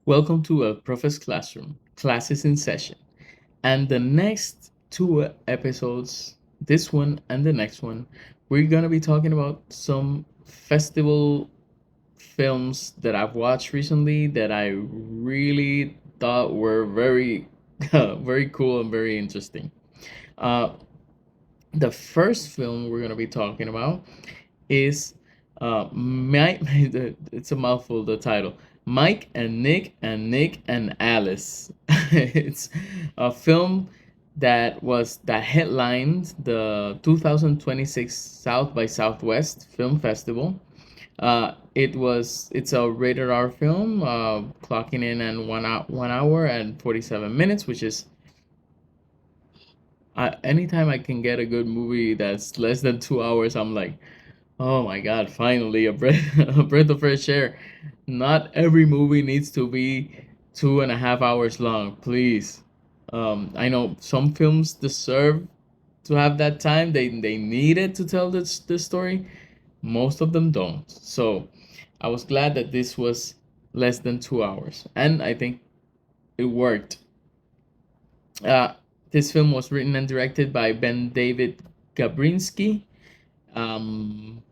Welcome to a Prophet's Classroom, classes in session. And the next two episodes, this one and the next one, we're going to be talking about some festival films that I've watched recently that I really thought were very, very cool and very interesting. Uh, the first film we're going to be talking about is it's a mouthful, the title. Mike and Nick and Nick and Alice. It's a film that headlined the 2026 South by Southwest Film Festival. It's a rated R film, clocking in at 1 hour and 47 minutes, which is anytime I can get a good movie that's less than 2 hours, I'm like, oh my God, finally a breath, a breath of fresh air. Not every movie needs to be 2.5 hours long, please. I know some films deserve to have that time. They need it to tell this story. Most of them don't. So I was glad that this was less than 2 hours. And I think it worked. Uh, this film was written and directed by Ben David Gabrinsky. Um,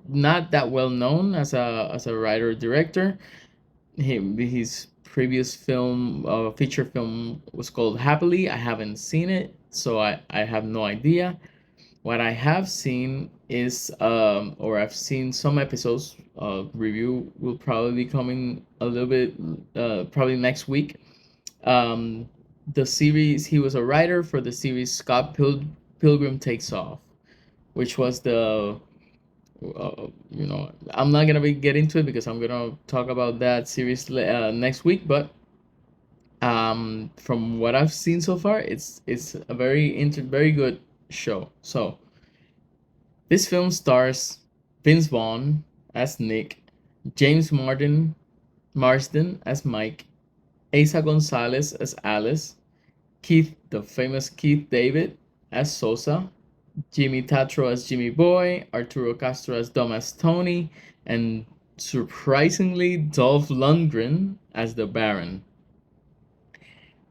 not that well known as a writer director. His previous film, feature film, was called Happily. I haven't seen it, so I have no idea. What I have seen is, or I've seen some episodes. Review will probably be coming a little bit, probably next week. Um, the series, he was a writer for the series Pilgrim Takes Off, which was I'm not gonna get into it because I'm gonna talk about that series next week. But from what I've seen so far, it's a very good show. So this film stars Vince Vaughn as Nick, James Marsden as Mike, Asa Gonzalez as Alice, the famous Keith David as Sosa, Jimmy Tatro as Jimmy Boy, Arturo Castro as Dom as Tony, and surprisingly Dolph Lundgren as the Baron.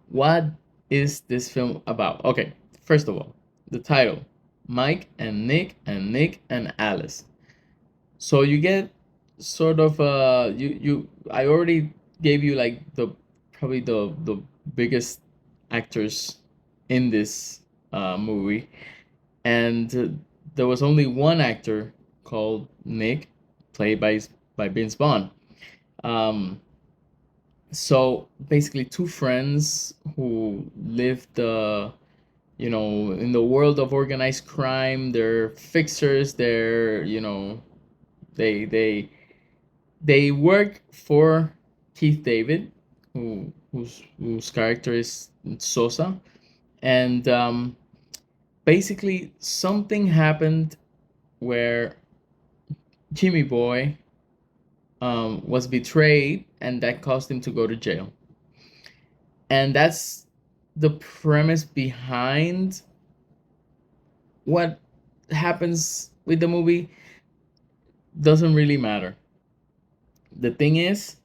What is this film about? Okay, first of all, the title, Mike and Nick and Nick and Alice. So you get sort of you I already gave you like the probably the biggest actors in this movie, and there was only one actor called Nick, played by Vince Vaughn. Um, so basically, two friends who lived, in the world of organized crime. They're fixers. They they they work for Keith David, whose character is Sosa, and basically something happened where Jimmy Boy was betrayed, and that caused him to go to jail. And that's the premise behind what happens with the movie. Doesn't really matter. The thing is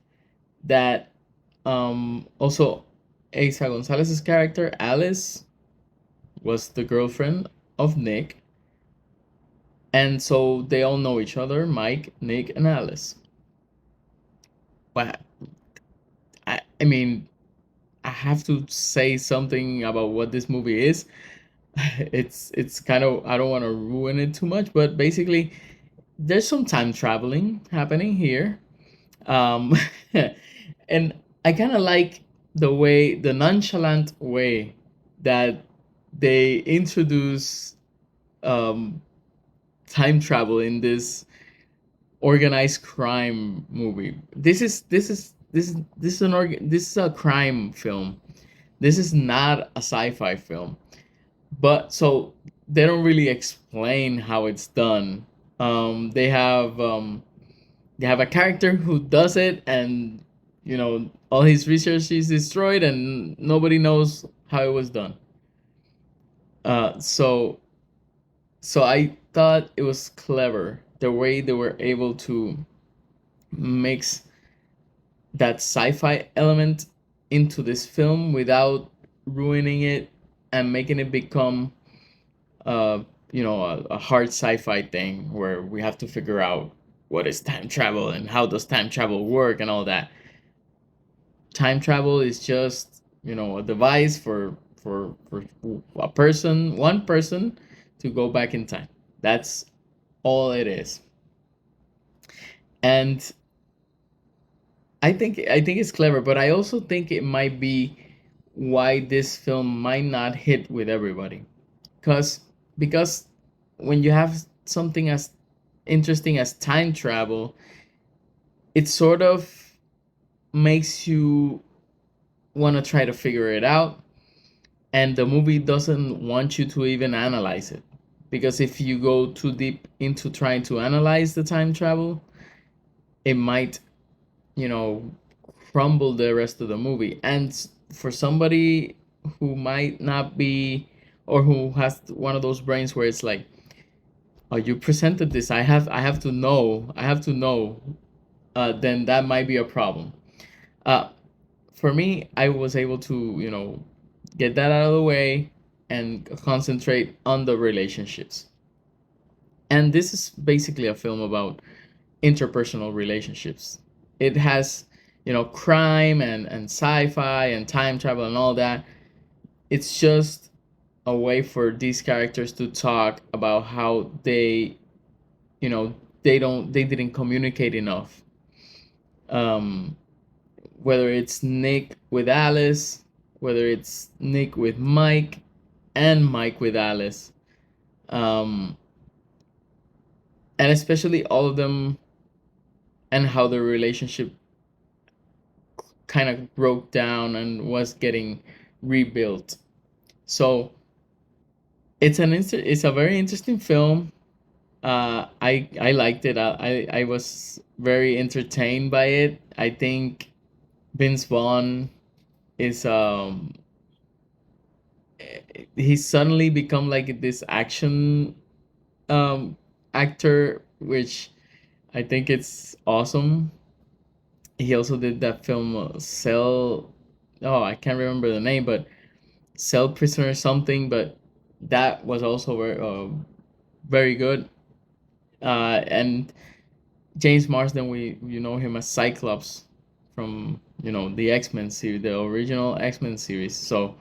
that also Asa Gonzalez's character Alice was the girlfriend of Nick, and so they all know each other, Mike, Nick, and Alice. But I mean, I have to say something about what this movie is. It's kind of, I don't want to ruin it too much, but basically there's some time traveling happening here. Um, and I kind of like the nonchalant way that they introduce um, time travel in this organized crime movie. This is a crime film. This is not a sci-fi film. But so they don't really explain how it's done. They have a character who does it, and all his research is destroyed, and nobody knows how it was done. So I thought it was clever the way they were able to mix that sci-fi element into this film without ruining it and making it become uh a hard sci-fi thing where we have to figure out what is time travel and how does time travel work and all that. Time travel is just a device for a person, one person, to go back in time. That's all it is. And I think it's clever, but I also think it might be why this film might not hit with everybody. Because because when you have something as interesting as time travel, it sort of makes you want to try to figure it out, and the movie doesn't want you to even analyze it, because if you go too deep into trying to analyze the time travel, it might you know crumble the rest of the movie. And for somebody who might not be, or who has one of those brains where it's like, oh, you presented this, I have to know, then that might be a problem. uh for me, I was able to get that out of the way and concentrate on the relationships. And this is basically a film about interpersonal relationships. It has crime and sci-fi and time travel and all that. It's just a way for these characters to talk about how you know they didn't communicate enough. um Whether it's Nick with Alice, whether it's Nick with Mike, and Mike with Alice, um and especially all of them, and how their relationship kind of broke down and was getting rebuilt. So it's a very interesting film. I liked it. I was very entertained by it. I think Vince Vaughn is he's suddenly become like this action um actor, which I think it's awesome. He also did that film Cell. Oh, I can't remember the name, but Cell Prisoner something. But that was also very good. And James Marsden, we know him as Cyclops from the X-Men series, the original X-Men series. So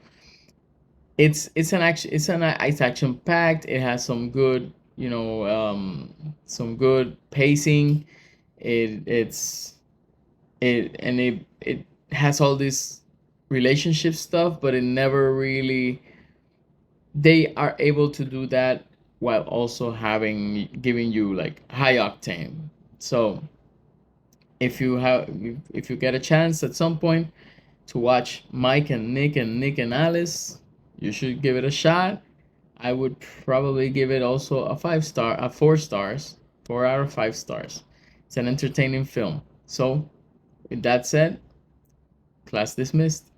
it's action packed. It has some good pacing. It has all this relationship stuff, but it never really, they are able to do that while also having giving you like high octane. So if you get a chance at some point to watch Mike and Nick and Nick and Alice, you should give it a shot. I would probably give it also a 5 star, a 4 stars, 4 out of 5 stars. It's an entertaining film. So with that said, class dismissed.